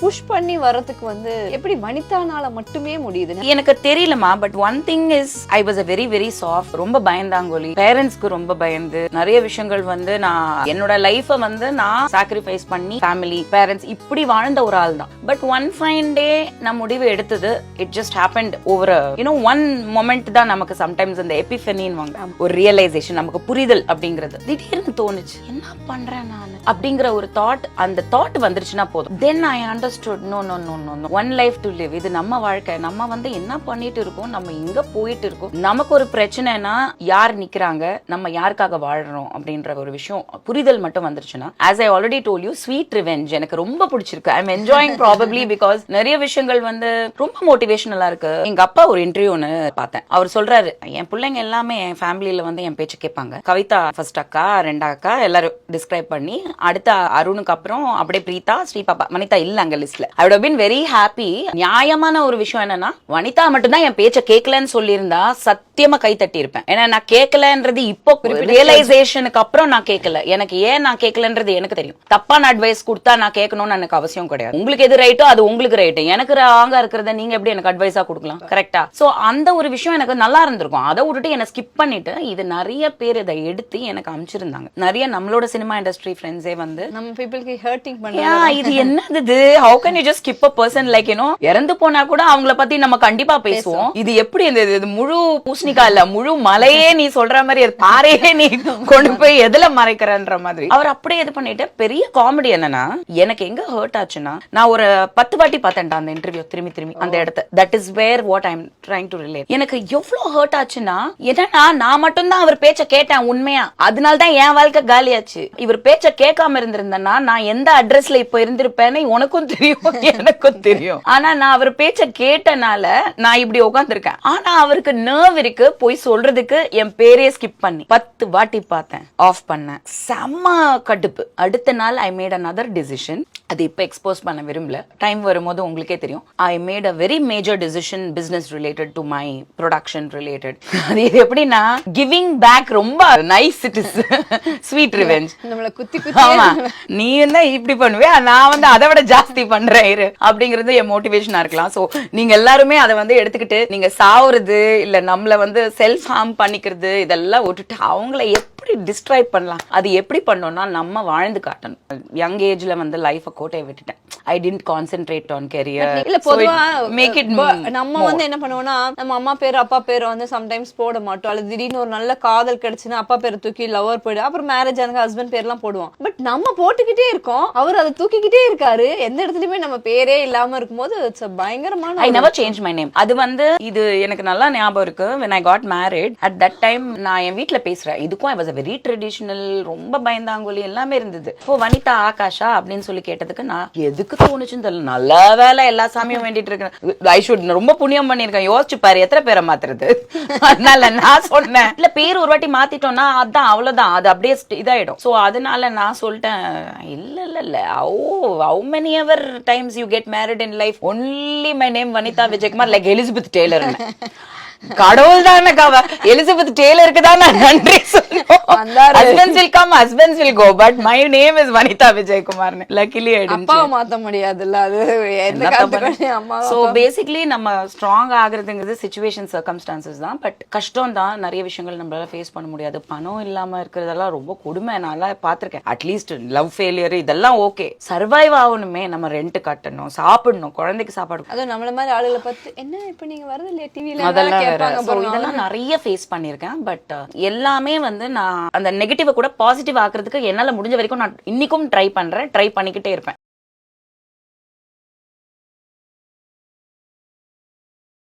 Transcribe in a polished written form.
Push பண்ணி வரதுக்கு வந்து எப்படி வனிதானால மட்டுமே முடியுது? எனக்கு தெரியலமா. But one thing is I was a very very soft. ரொம்ப பயந்தாங்கோலி. பேரண்ட்ஸ்க்கு ரொம்ப பயந்து நிறைய விஷயங்கள் வந்து நான் என்னோட லைஃபை வந்து நான் சாக்ரிஃபைஸ் பண்ணி ஃபேமிலி பேரண்ட்ஸ் இப்படி வாழ்ந்த ஒரு ஆள் தான். பட் ஒன் ஃபைன் டே நான் முடிவு எடுத்தது. It just happened over one moment தான் நமக்கு சம்டைம்ஸ் அந்த எபிஃபெனின்னு வாங்க ஒரு ரியலைசேஷன் நமக்கு புரிதல் அப்படிங்கிறது திடீர்னு தோணுச்சு. என்ன பண்றேன் நான் அப்படிங்கிற ஒரு தாட், அந்த தாட் வந்துருச்சுன்னா போதும். Then I understood no no no no one life to live. இது நம்ம வாழ்க்கை. நம்ம வந்து என்ன பண்ணிட்டு இருக்கோம், நம்ம எங்க போயிட்டு இருக்கோம், நமக்கு ஒரு பிரச்சனைனா யார் நிக்கிறாங்க, நம்ம யாருக்காக வாழ்றோம் அப்படின்ற ஒரு விஷயம் புரிதல் மட்டும் வந்துருச்சுன்னா, as I already told you, sweet revenge எனக்கு ரொம்ப பிடிச்சிருக்கு. I am enjoying probably because நிறைய விஷயங்கள் வந்து ரொம்ப மோட்டிவேஷனலா இருக்கு. எங்க அப்பா ஒரு இன்டர்வியூன்னு பார்த்தேன். அவர் சொல்றாரு, என் பிள்ளைங்க எல்லாமே என் ஃபேமிலியில வந்து என் பேச்சு கேட்பாங்க. கவிதா ஃபர்ஸ்ட் அக்கா, ரெண்டா அக்கா எல்லாரும் டிஸ்கிரைப் பண்ணி, அடுத்த அருணுக்கு அப்புறம் அப்படியே பிரீதா, ஸ்ரீபாப்பா, வனிதா இல்ல அங்க லிஸ்ட்ல. I would have been very happy. நியாயமான ஒரு விஷயம் என்னன்னா, வனிதா மட்டும் தான் என் பேச்ச கேட்கலன்னு சொல்லியிருந்தா சத்தியமா கை தட்டி இருப்பேன். ஏன்னா நான் கேட்கலன்றது இப்போ ரியலைசேஷனுக்கு அப்புறம் நான் கேட்கல. எனக்கு ஏன் நான் கேட்கலன்றது எனக்கு தெரியும். தப்பான அட்வைஸ் கொடுத்தா நான் கேட்கணும்னு எனக்கு அவசியம் கிடையாது. உங்களுக்கு எது ரைட்டோ அது உங்களுக்கு ரைட்டு. எனக்கு ராங்கா இருக்கிறத நீங்க எப்படி எனக்கு அட்வைஸா கொடுக்கலாம்? கரெக்டா? சோ அந்த ஒரு விஷயம் எனக்கு நல்லா இருந்திருக்கும். அதை விட்டுட்டு என்ன ஸ்கிப் பண்ணிட்டு இது நிறைய பேர் இதை எடுத்து எனக்கு அனுப்பிச்சிருந்தாங்க. நிறைய நம்மளோட சினிமா இண்டஸ்ட்ரி ஃப்ரெண்ட்ஸே வந்து நம்ம பீப்புளுக்கு ஹர்ட்டிங் பண்ண இது என்னது, how can you just skip a person like இறந்து போனா கூட அவங்கள பத்தி நம்ம கண்டிப்பா பேசுவோம். இது எப்படி இந்த முழு பூசணிக்கா இல்ல முழு மலையே நீ சொல்ற மாதிரி பாறையே நீ கொண்டு போய் எதுல மறைக்கிறன்ற மாதிரி அவர் அப்படியே இது பண்ணிட்டு. பெரிய காமெடி என்னன்னா, எனக்கு எங்க ஹர்ட் ஆச்சுன்னா, நான் ஒரு 10 வாட்டி பார்த்தேன்டா அந்த இன்டர்வியூ திரும்பி திரும்பி அந்த இடத்த. That is where what I am trying to relate. எனக்கு எவ்வளவு ஹர்ட் ஆச்சுன்னா, என்னன்னா நான் மட்டும் தான் அவர் பேச்ச கேட்டேன் உண்மையா. அதனால தான் என் வாழ்க்கை காலியாச்சு. இவர் பேச்ச கேட்காம இருந்திருந்தேன்னா நான் எந்த அட்ரஸ்ல இப்ப இருந்திருப்பேன்னு உனக்கும் தெரியும் எனக்கும் தெரியும். ஆனா நான் அவர் பேச்ச கேட்டனால நான் இப்படி உட்கார்ந்திருக்கேன். ஆனா அவருக்கு நர்வ் இருக்கு போய் சொல்றதுக்கு என் பேரே ஸ்கிப் பண்ணி 10 வாட்டி பார்த்தேன், ஆஃப் பண்ணேன். செம்ம கடுப்பு. அடுத்த நாள் ஐ மேட் another decision. அது இப்ப எக்ஸ்போஸ் பண்ண விரும்பல. டைம் வரும்போது உங்களுக்கே தெரியும். I made a very major decision business related to my production related. அது எப்படின்னா கிவிங் பேக். ரொம்ப nice. It is sweet revenge. நம்மள குத்தி ஆமா, நீ என்ன இப்படி பண்ணுவே, நான் வந்து அதை விட ஜாஸ்தி பண்றேன் அப்படிங்கிறது என் மோட்டிவேஷனா இருக்கலாம். சோ நீங்க எல்லாருமே அதை வந்து எடுத்துக்கிட்டு நீங்க சாவுறது இல்ல நம்மள வந்து செல்ஃப் ஹார்ம் பண்ணிக்கிறது இதெல்லாம் விட்டுட்டு அவங்கள எப்படி டிஸ்ட்ராய் பண்ணலாம், அது எப்படி பண்ணோம்னா நம்ம வாழ்ந்து காட்டணும். யங் ஏஜ்ல வந்து லைஃப கோட்டையை விட்டுட்டேன். I didn't concentrate on career. இல்ல பொதுவா மேக் இட் நம்ம வந்து என்ன பண்ணுவோம்னா, நம்ம அம்மா பேர் அப்பா பேர் வந்து சம்டைம்ஸ் போட மாட்டோம். அல்லது திடீர்னு ஒரு நல்ல காதல் கிடைச்சுன்னா அப்பா பேரை தூக்கி லவர் போயிடு, அப்புறம் மேரேஜ் ஆனது ஹஸ்பண்ட் பேர்லாம் போடுவோம். பட் நம்ம போட்டுக்கிட்டே இருக்கோம், அவர் அதை தூக்கிக்கிட்டே இருக்காரு. எந்த இடத்துலயுமே நம்ம பேரே இல்லாம இருக்கும்போது இட்ஸ் பயங்கரமான. I never change my name. அது வந்து இது எனக்கு நல்லா ஞாபகம் இருக்கு. when I got married at that time நான் என் வீட்ல பேசுறேன். இதுக்கும் I was a very traditional, ரொம்ப பயந்தாங்கோலி எல்லாமே இருந்தது. இப்போ வனிதா ஆகாஷா அப்படின்னு சொல்லி கேட்டதுக்கு நான் எதுக்கு தோணுச்சுன்னு தெரியல. நல்ல வேலை எல்லா சாமியும் வேண்டிட்டு இருக்கேன். ஐ ஷுட் ரொம்ப புண்ணியம் பண்ணிருக்கேன். யோசிச்சு பாரு எத்தனை பேரை மாத்துறது. அதனால நான் சொன்னேன், இல்ல பேர் ஒரு வாட்டி மாத்திட்டோம்னா அதான் அவ்வளவுதான், அது அப்படியே இதாயிடும். சோ அதனால நான் சொல்லிட்டேன், இல்ல இல்ல இல்ல how many ever times you get married in life, only my name Vanitha Vijaykumar like Elizabeth Taylor. கடவுள் தானே எலிசபெத் டேலருக்கு தான் நான் நன்றி சொல்லுவோம். Husbands will come, husbands will go, but my name is Vanitha Vijaykumar. Luckily I didn't. அப்பாவை மாத்த முடியாதுல்ல, அது எந்த காலத்துக்கு அம்மா. So basically நம்ம ஸ்ட்ராங் ஆகுறதுங்கிறது சிச்சுவேஷன் சர்க்கம்ஸ்டான்சஸ் தான். பட் கஷ்டம் தான். நிறைய விஷயங்கள் நம்மளால ஃபேஸ் பண்ண முடியாது. பணம் இல்லாம இருக்கிறதெல்லாம் ரொம்ப கொடுமை. நான் பார்த்திருக்கேன். அட்லீஸ்ட் லவ் ஃபெயிலியர் இதெல்லாம் ஓகே, சர்வைவ் ஆகணுமே. நம்ம ரெண்ட் கட்டணும், சாப்பிடணும், குழந்தைக்கு சாப்பாடு. அதுவும் நம்மள மாதிரி ஆளுகளை பார்த்து என்ன இப்ப நீங்க வரது இல்லையா டிவில அதெல்லாம் இதெல்லாம் நிறைய ஃபேஸ் பண்ணிருக்கேன். பட் எல்லாமே வந்து நான் அந்த நெகட்டிவ் கூட பாசிட்டிவ் ஆக்குறதுக்கு என்னால முடிஞ்ச வரைக்கும் நான் இன்னைக்கும் ட்ரை பண்றேன், ட்ரை பண்ணிக்கிட்டே இருப்பேன்.